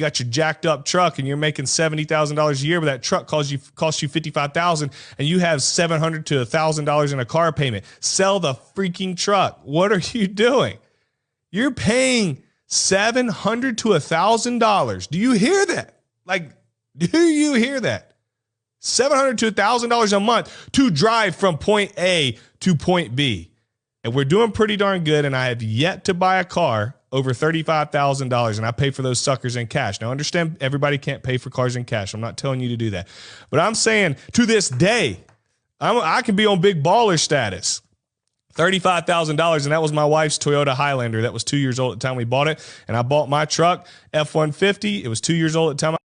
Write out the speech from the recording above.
got your jacked up truck and you're making $70,000 a year, but that truck costs you $55,000 and you have $700 to $1,000 in a car payment. Sell the freaking truck. What are you doing? You're paying $700 to $1,000. Do you hear that? Like, do you hear that? $700 to $1,000 a month to drive from point A to point B. And we're doing pretty darn good. And I have yet to buy a car over $35,000, and I pay for those suckers in cash. Now, understand, everybody can't pay for cars in cash. I'm not telling you to do that. But I'm saying to this day, I can be on big baller status. $35,000, and that was my wife's Toyota Highlander. That was 2 years old at the time we bought it, and I bought my truck, F-150. It was 2 years old at the time